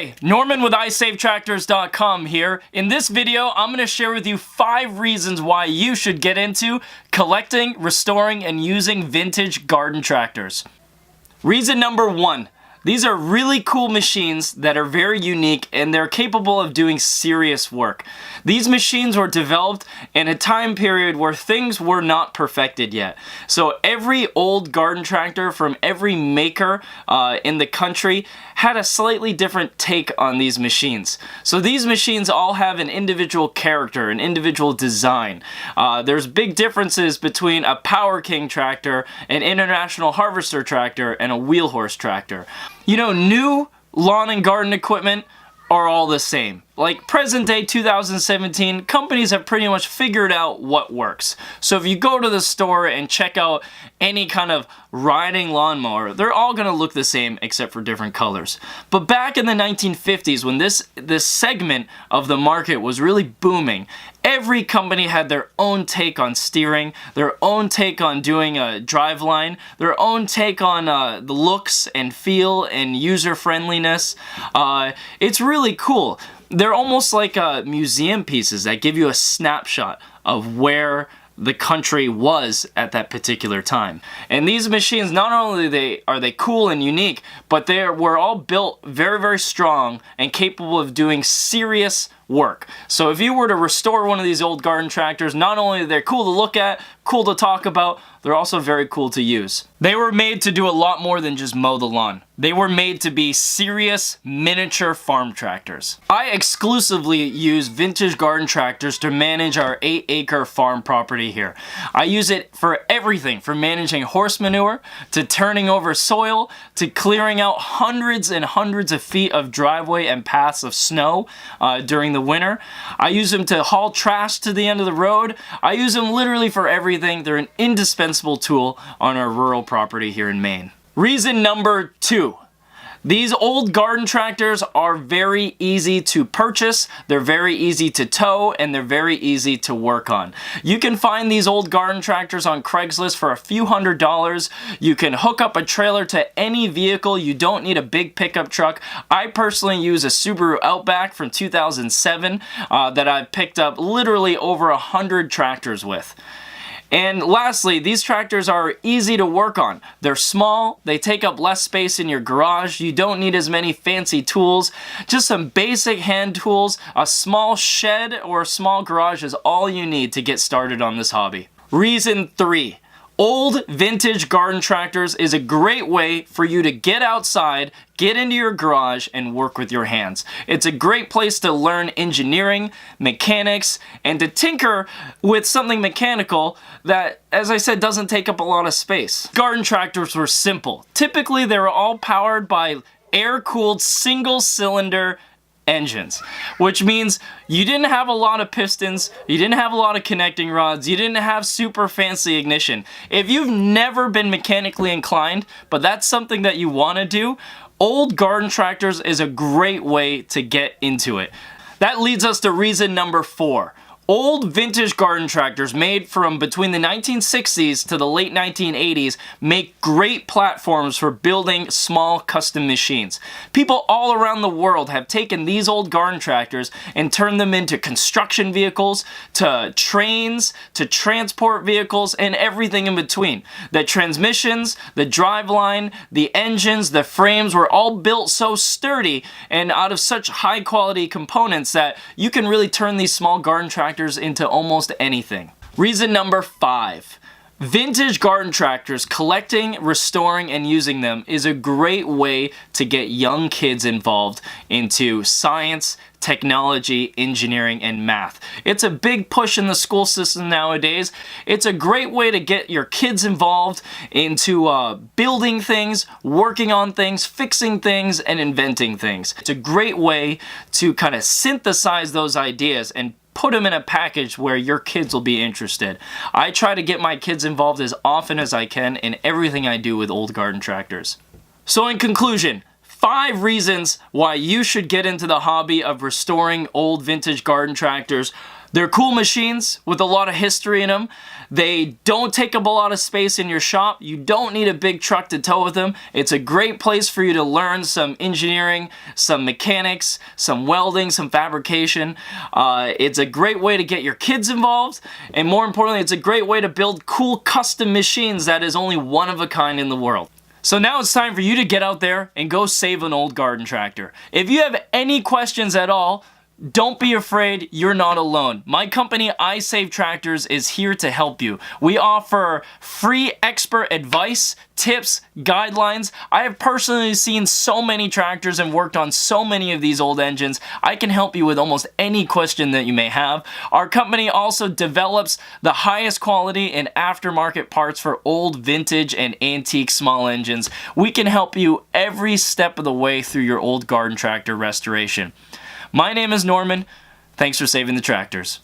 Hi, Norman with iSaveTractors.com here. In this video, I'm going to share with you 5 reasons why you should get into collecting, restoring, and using vintage garden tractors. Reason number 1. These are really cool machines that are very unique and they're capable of doing serious work. These machines were developed in a time period where things were not perfected yet. So every old garden tractor from every maker in the country had a slightly different take on these machines. So these machines all have an individual character, an individual design. There's big differences between a Power King tractor, an International Harvester tractor, and a wheel horse tractor. You know, new lawn and garden equipment are all the same. Like present day 2017, companies have pretty much figured out what works. So if you go to the store and check out any kind of riding lawnmower, they're all gonna look the same except for different colors. But back in the 1950s, when this segment of the market was really booming, every company had their own take on steering, their own take on doing a driveline, their own take on the looks and feel and user friendliness. It's really cool. They're almost like museum pieces that give you a snapshot of where the country was at that particular time. And these machines, not only are they cool and unique, but they were all built very, very strong and capable of doing serious work. So if you were to restore one of these old garden tractors, not only are they cool to look at, cool to talk about, they're also very cool to use. They were made to do a lot more than just mow the lawn. They were made to be serious miniature farm tractors. I exclusively use vintage garden tractors to manage our 8-acre farm property here. I use it for everything from managing horse manure, to turning over soil, to clearing out hundreds and hundreds of feet of driveway and paths of snow during the winter. I use them to haul trash to the end of the road. I use them literally for everything. They're an indispensable tool on our rural property here in Maine. Reason number 2. These old garden tractors are very easy to purchase, they're very easy to tow, and they're very easy to work on. You can find these old garden tractors on Craigslist for a few $100s. You can hook up a trailer to any vehicle. You don't need a big pickup truck. I personally use a Subaru Outback from 2007 that I've picked up literally over 100 tractors with. And lastly, these tractors are easy to work on. They're small, they take up less space in your garage, you don't need as many fancy tools, just some basic hand tools, a small shed or a small garage is all you need to get started on this hobby. Reason 3. Old vintage garden tractors is a great way for you to get outside, get into your garage, and work with your hands. It's a great place to learn engineering, mechanics, and to tinker with something mechanical that, as I said, doesn't take up a lot of space. Garden tractors were simple. Typically, they were all powered by air-cooled single-cylinder engines, which means you didn't have a lot of pistons, you didn't have a lot of connecting rods, you didn't have super fancy ignition. If you've never been mechanically inclined, but that's something that you want to do, old garden tractors is a great way to get into it. That leads us to reason number 4. Old vintage garden tractors made from between the 1960s to the late 1980s make great platforms for building small custom machines. People all around the world have taken these old garden tractors and turned them into construction vehicles, to trains, to transport vehicles, and everything in between. The transmissions, the driveline, the engines, the frames were all built so sturdy and out of such high quality components that you can really turn these small garden tractors into almost anything. Reason number 5. Vintage garden tractors, collecting, restoring, and using them is a great way to get young kids involved into science, technology, engineering, and math. It's a big push in the school system nowadays. It's a great way to get your kids involved into building things, working on things, fixing things, and inventing things. It's a great way to kind of synthesize those ideas and put them in a package where your kids will be interested. I try to get my kids involved as often as I can in everything I do with old garden tractors. So in conclusion, 5 reasons why you should get into the hobby of restoring old vintage garden tractors. They're cool machines with a lot of history in them. They don't take up a lot of space in your shop. You don't need a big truck to tow with them. It's a great place for you to learn some engineering, some mechanics, some welding, some fabrication. It's a great way to get your kids involved, and more importantly, it's a great way to build cool custom machines that is only one of a kind in the world. So now it's time for you to get out there and go save an old garden tractor. If you have any questions at all, don't be afraid, you're not alone. My company, iSaveTractors, is here to help you. We offer free expert advice, tips, guidelines. I have personally seen so many tractors and worked on so many of these old engines. I can help you with almost any question that you may have. Our company also develops the highest quality and aftermarket parts for old, vintage, and antique small engines. We can help you every step of the way through your old garden tractor restoration. My name is Norman. Thanks for saving the tractors.